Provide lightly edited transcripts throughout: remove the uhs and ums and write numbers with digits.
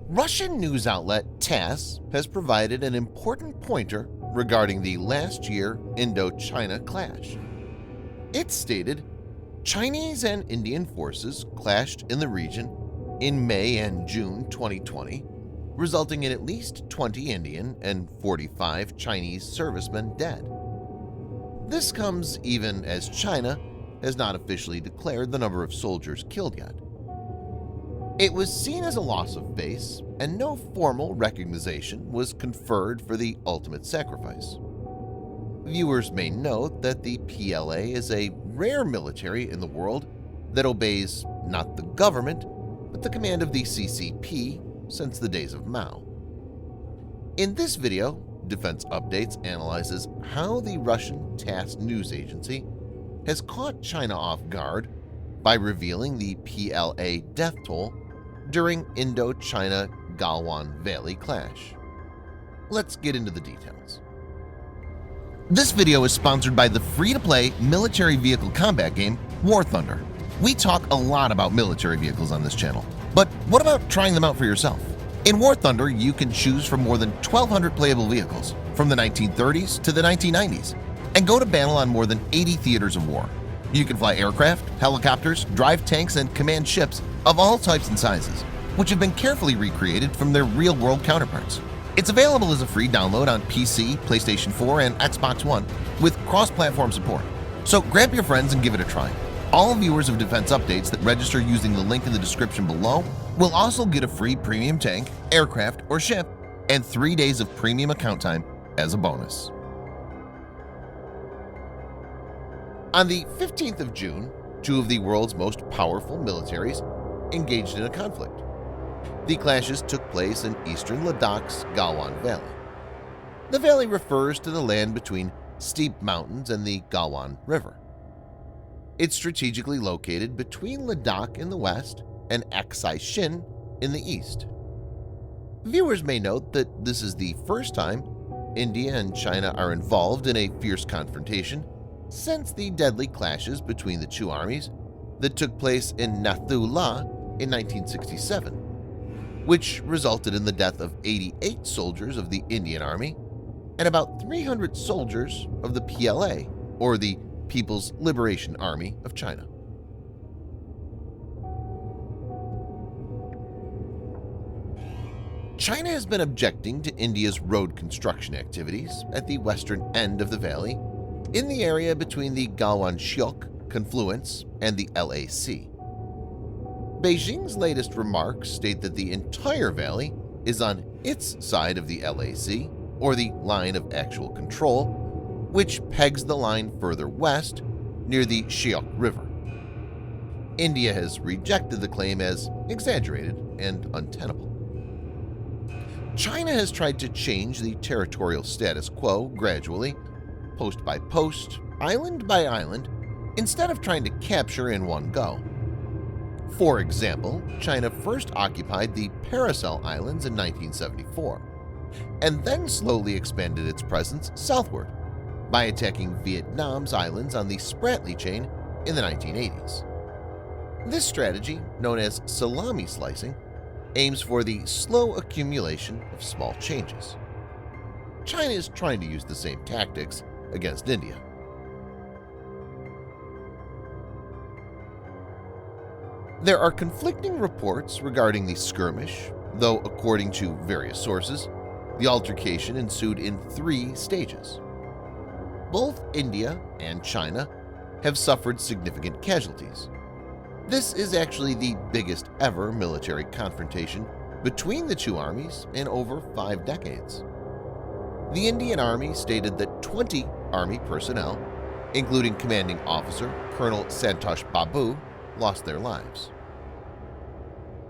Russian news outlet TASS has provided an important pointer regarding the last year Indo-China clash. It stated, Chinese and Indian forces clashed in the region in May and June 2020, resulting in at least 20 Indian and 45 Chinese servicemen dead. This comes even as China has not officially declared the number of soldiers killed yet. It was seen as a loss of face, and no formal recognition was conferred for the ultimate sacrifice. Viewers may note that the PLA is a rare military in the world that obeys not the government, but the command of the CCP since the days of Mao. In this video, Defense Updates analyzes how the Russian TASS news agency has caught China off guard by revealing the PLA death toll during Indo-China Galwan Valley clash. Let's get into the details. This video is sponsored by the free-to-play military vehicle combat game War Thunder. We talk a lot about military vehicles on this channel, but what about trying them out for yourself? In War Thunder, you can choose from more than 1,200 playable vehicles from the 1930s to the 1990s and go to battle on more than 80 theaters of war. You can fly aircraft, helicopters, drive tanks, and command ships of all types and sizes, which have been carefully recreated from their real-world counterparts. It's available as a free download on PC, PlayStation 4, and Xbox One with cross-platform support. So grab your friends and give it a try. All viewers of Defense Updates that register using the link in the description below will also get a free premium tank, aircraft, or ship and 3 days of premium account time as a bonus. On the 15th of June, two of the world's most powerful militaries engaged in a conflict. The clashes took place in eastern Ladakh's Galwan Valley. The valley refers to the land between steep mountains and the Galwan River. It's strategically located between Ladakh in the west and Aksai Chin in the east. Viewers may note that this is the first time India and China are involved in a fierce confrontation since the deadly clashes between the two armies that took place in Nathu La in 1967, which resulted in the death of 88 soldiers of the Indian Army and about 300 soldiers of the PLA, or the People's Liberation Army of China. China has been objecting to India's road construction activities at the western end of the valley in the area between the Galwan Shyok confluence and the LAC. Beijing's latest remarks state that the entire valley is on its side of the LAC, or the line of actual control, which pegs the line further west near the Shyok River. India has rejected the claim as exaggerated and untenable. China has tried to change the territorial status quo gradually, post by post, island by island, instead of trying to capture in one go. For example, China first occupied the Paracel Islands in 1974, and then slowly expanded its presence southward by attacking Vietnam's islands on the Spratly chain in the 1980s. This strategy, known as salami slicing, aims for the slow accumulation of small changes. China is trying to use the same tactics against India. There are conflicting reports regarding the skirmish, though according to various sources, the altercation ensued in 3 stages. Both India and China have suffered significant casualties. This is actually the biggest ever military confrontation between the two armies in over 5 decades. The Indian Army stated that 20 Army personnel, including commanding officer Colonel Santosh Babu, lost their lives.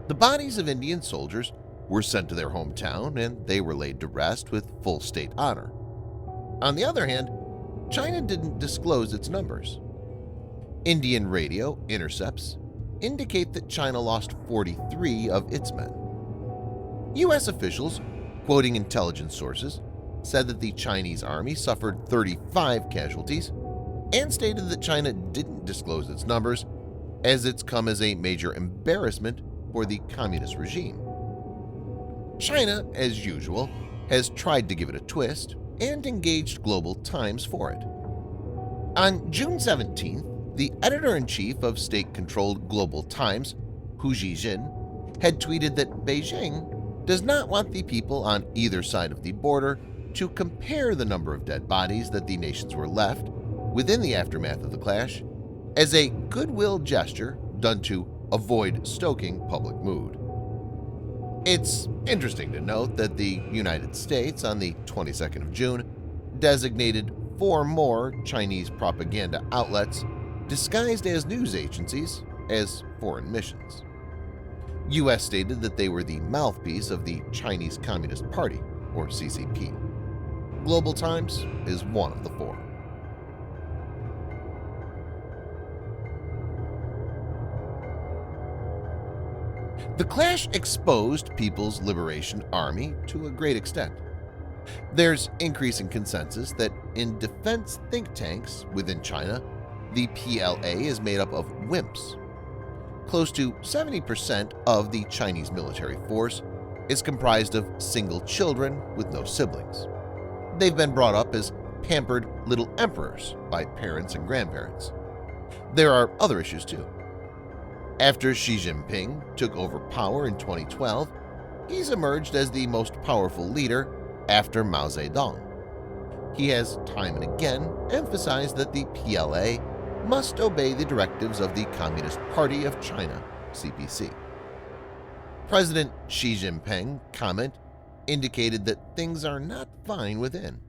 The bodies of Indian soldiers were sent to their hometown and they were laid to rest with full state honor. On the other hand, China didn't disclose its numbers. Indian radio intercepts indicate that China lost 43 of its men. U.S. officials, quoting intelligence sources, said that the Chinese army suffered 35 casualties and stated that China didn't disclose its numbers as it's come as a major embarrassment for the communist regime. China, as usual, has tried to give it a twist and engaged Global Times for it. On June 17th, the editor-in-chief of state-controlled Global Times, Hu Zhijin, had tweeted that Beijing does not want the people on either side of the border to compare the number of dead bodies that the nations were left within the aftermath of the clash as a goodwill gesture done to avoid stoking public mood. It's interesting to note that the United States on the 22nd of June designated 4 more Chinese propaganda outlets disguised as news agencies as foreign missions. U.S. stated that they were the mouthpiece of the Chinese Communist Party, or CCP. Global Times is one of the 4. The clash exposed People's Liberation Army to a great extent. There's increasing consensus that in defense think tanks within China, the PLA is made up of wimps. Close to 70% of the Chinese military force is comprised of single children with no siblings. They've been brought up as pampered little emperors by parents and grandparents. There are other issues too. After Xi Jinping took over power in 2012, he's emerged as the most powerful leader after Mao Zedong. He has time and again emphasized that the PLA must obey the directives of the Communist Party of China, CPC. President Xi Jinping's comment indicated that things are not fine within.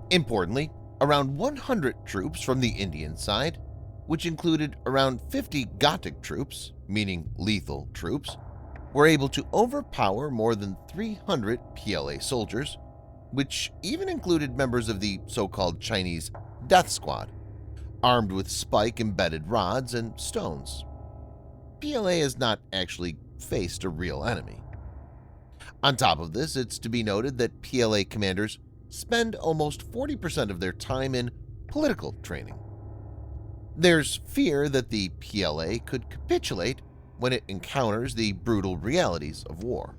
Importantly, around 100 troops from the Indian side, which included around 50 Gothic troops, meaning lethal troops, were able to overpower more than 300 PLA soldiers, which even included members of the so-called Chinese Death Squad, armed with spike-embedded rods and stones. PLA has not actually faced a real enemy. On top of this, it's to be noted that PLA commanders spend almost 40% of their time in political training. There's fear that the PLA could capitulate when it encounters the brutal realities of war.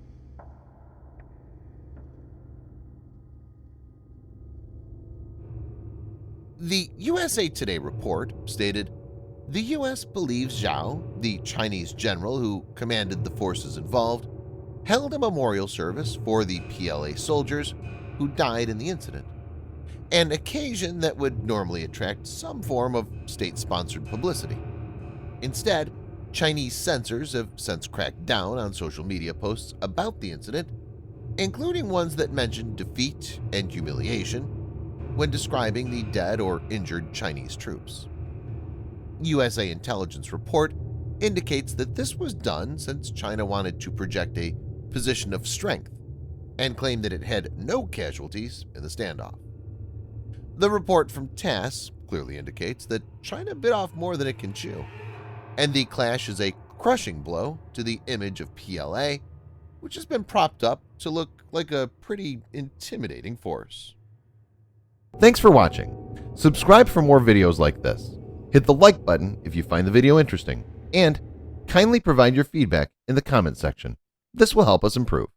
The USA Today report stated, "The U.S. believes Zhao, the Chinese general who commanded the forces involved, held a memorial service for the PLA soldiers who died in the incident, an occasion that would normally attract some form of state-sponsored publicity. Instead, Chinese censors have since cracked down on social media posts about the incident, including ones that mention defeat and humiliation when describing the dead or injured Chinese troops. USA intelligence report indicates that this was done since China wanted to project a position of strength and claimed that it had no casualties in the standoff. The report from TASS clearly indicates that China bit off more than it can chew, and the clash is a crushing blow to the image of PLA, which has been propped up to look like a pretty intimidating force." Thanks for watching. Subscribe for more videos like this. Hit the like button if you find the video interesting, and kindly provide your feedback in the comment section. This will help us improve.